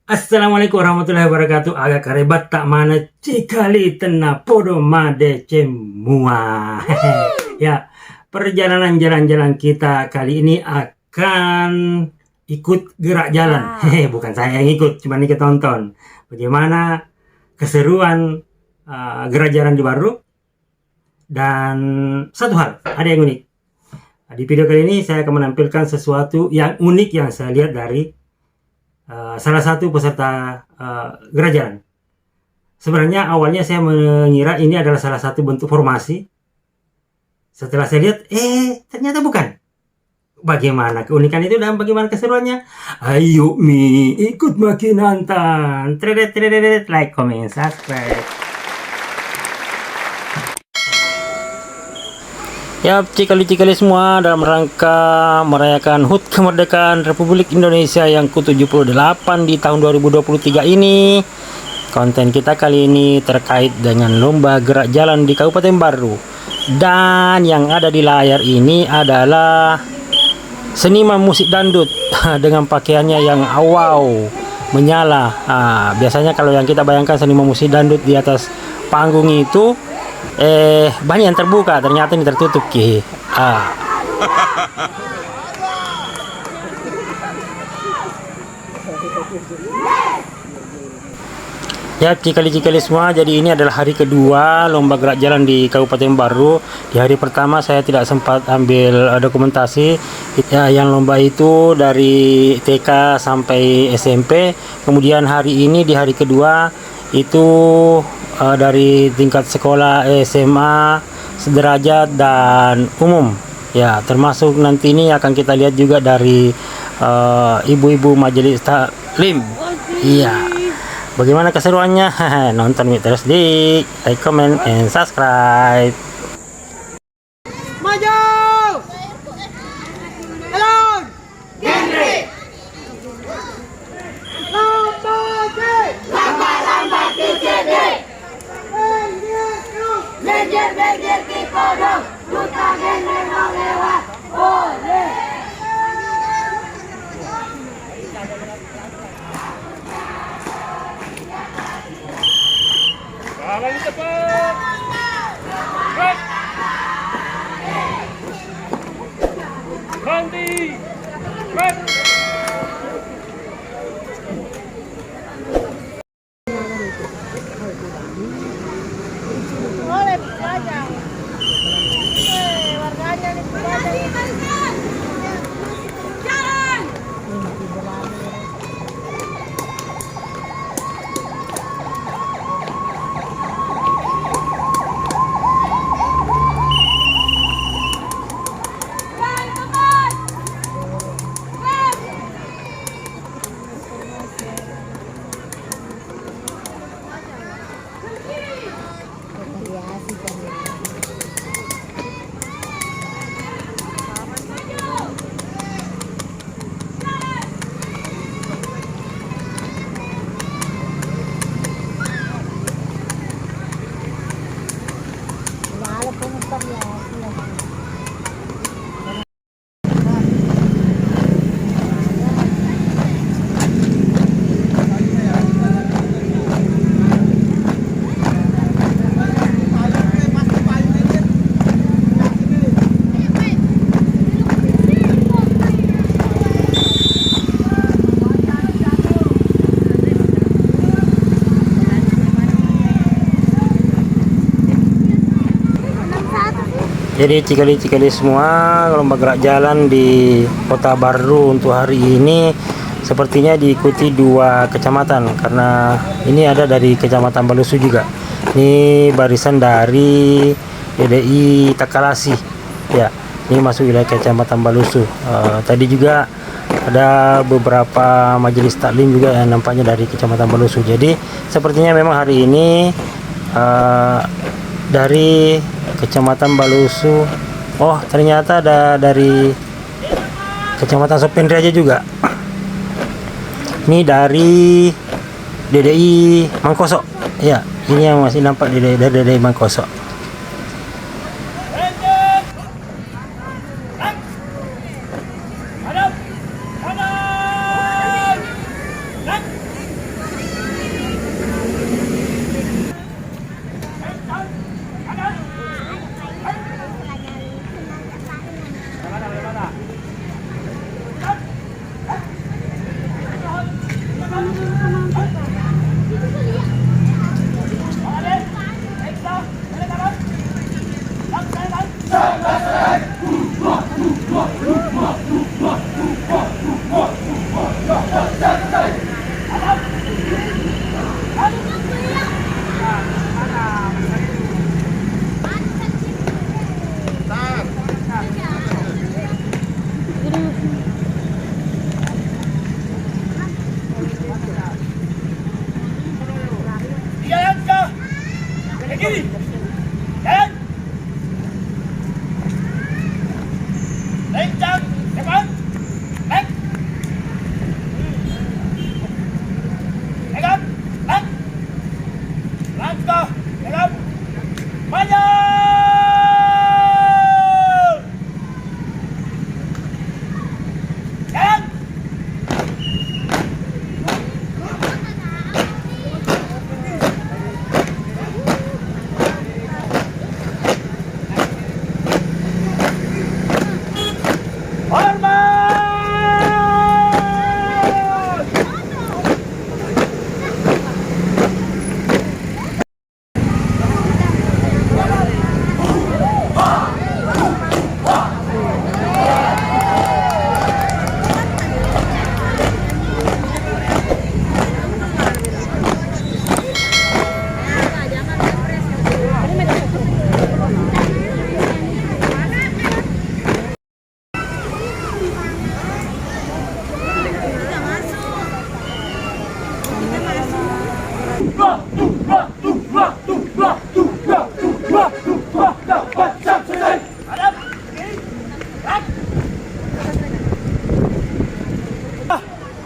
Assalamualaikum warahmatullahi wabarakatuh. Agak karebat tak mana cikali tena podo made cemua. Ya, perjalanan jalan-jalan kita kali ini akan ikut gerak jalan. Bukan saya yang ikut, cuma ini kita tonton bagaimana keseruan gerak jalan di Barru. Dan satu hal, ada yang unik. Di video kali ini saya akan menampilkan sesuatu yang unik yang saya lihat dari salah satu peserta gerak jalan. Sebenarnya awalnya saya mengira ini adalah salah satu bentuk formasi. Setelah saya lihat, ternyata bukan. Bagaimana keunikan itu dan bagaimana keseruannya? Ayo ikut makin nonton. Like, comment, subscribe. Ya, cikali-cikali semua dalam rangka merayakan HUT kemerdekaan Republik Indonesia yang ke-78 di tahun 2023 ini. Konten kita kali ini terkait dengan lomba gerak jalan di Kabupaten Barru. Dan yang ada di layar ini adalah seniman musik dangdut dengan pakaiannya yang wow, menyala. Biasanya kalau yang kita bayangkan seniman musik dangdut di atas panggung itu banyak yang terbuka, ternyata ini tertutup Ya, cikali-cikali semua, jadi ini adalah hari kedua lomba gerak jalan di Kabupaten Barru. Di hari pertama saya tidak sempat ambil dokumentasi ya, yang lomba itu dari TK sampai SMP. Kemudian hari ini di hari kedua itu dari tingkat sekolah SMA, sederajat dan umum ya, termasuk nanti ini akan kita lihat juga dari ibu-ibu majelis taklim. Iya, bagaimana keseruannya? Nonton terus di like, comment, and subscribe. Maju! Elon! Henry! Lambat TCD! Belajar kita dong, duta Henry mau lewat. Boleh! Lagi cepat. Baik. Berhenti. Baik. Boleh saja. Warganya nih jalan. Jadi cikali-cikali semua, lomba gerak jalan di Kota Barru untuk hari ini sepertinya diikuti 2 kecamatan, karena ini ada dari Kecamatan Balusu juga. Ini barisan dari DDI Takalasi ya, ini masuk wilayah Kecamatan Balusu. Tadi juga ada beberapa majelis taklim juga yang nampaknya dari Kecamatan Balusu. Jadi sepertinya memang hari ini dari Kecamatan Balusu. Oh, ternyata ada dari Kecamatan Sopendri aja juga. Ini dari DDI Mangkosok. Ya, ini yang masih nampak dari DDI Mangkosok.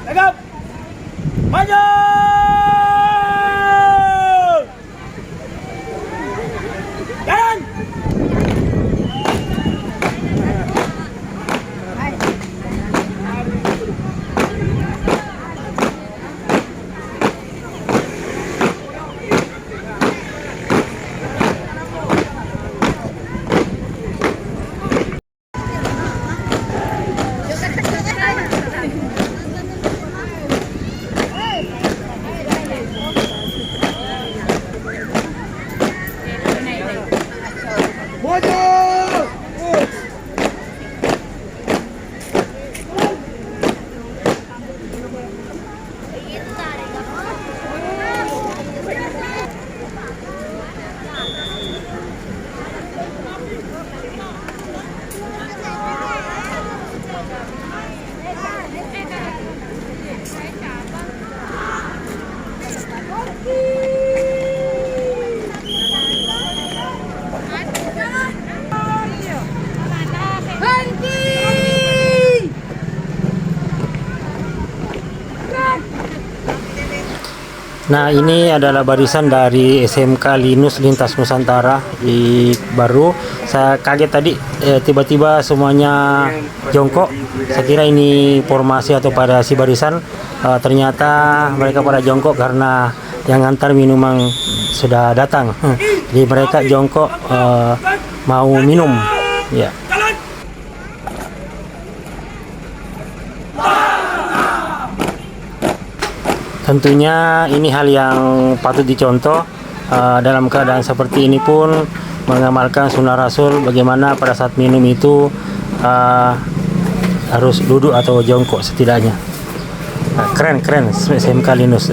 Tegap. Maju. Jalan. Nah, ini adalah barisan dari SMK Linus Lintas Nusantara di Baru. Saya kaget tadi tiba-tiba semuanya jongkok. Saya kira ini formasi atau pada si barisan. Ternyata mereka pada jongkok karena yang ngantar minuman sudah datang. Jadi mereka jongkok mau minum. Ya. Tentunya ini hal yang patut dicontoh. Dalam keadaan seperti ini pun mengamalkan sunnah Rasul, bagaimana pada saat minum itu harus duduk atau jongkok setidaknya. Keren SMK Linus.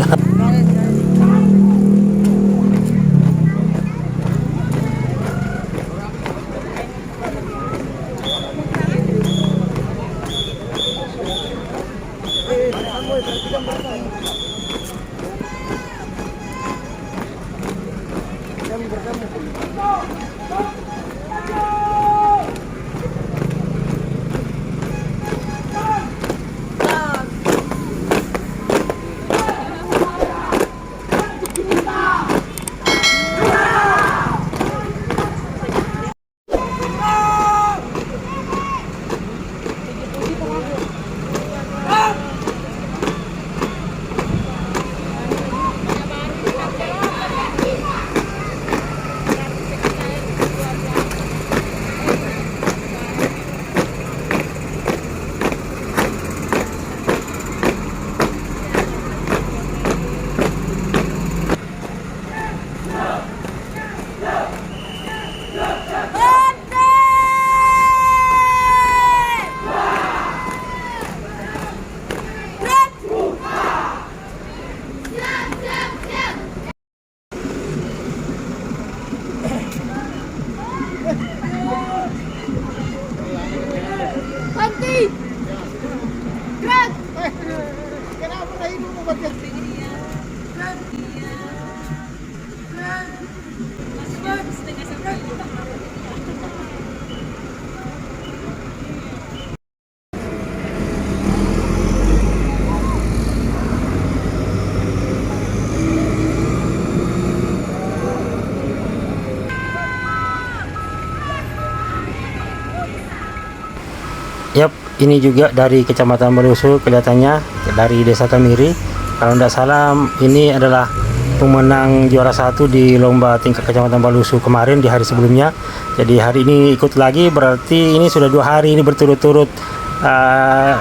Yap, ini juga dari Kecamatan Balusu kelihatannya, dari Desa Kamiri. Kalau tidak salah, ini adalah pemenang juara 1 di lomba tingkat Kecamatan Balusu kemarin di hari sebelumnya. Jadi hari ini ikut lagi, berarti ini sudah 2 hari ini berturut-turut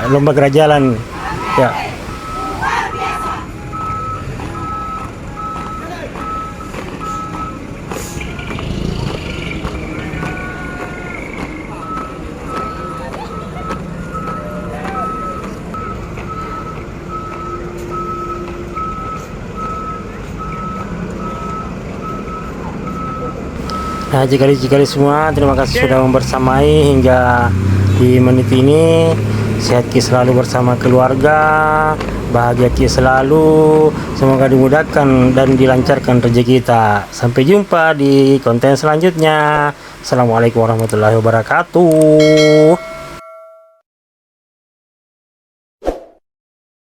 lomba gerajalan. Ya. Nah, jika semua, terima kasih sudah membersamai hingga di menit ini. Sehat ki selalu bersama keluarga, bahagia ki selalu, semoga dimudahkan dan dilancarkan rezeki kita. Sampai jumpa di konten selanjutnya. Assalamualaikum warahmatullahi wabarakatuh.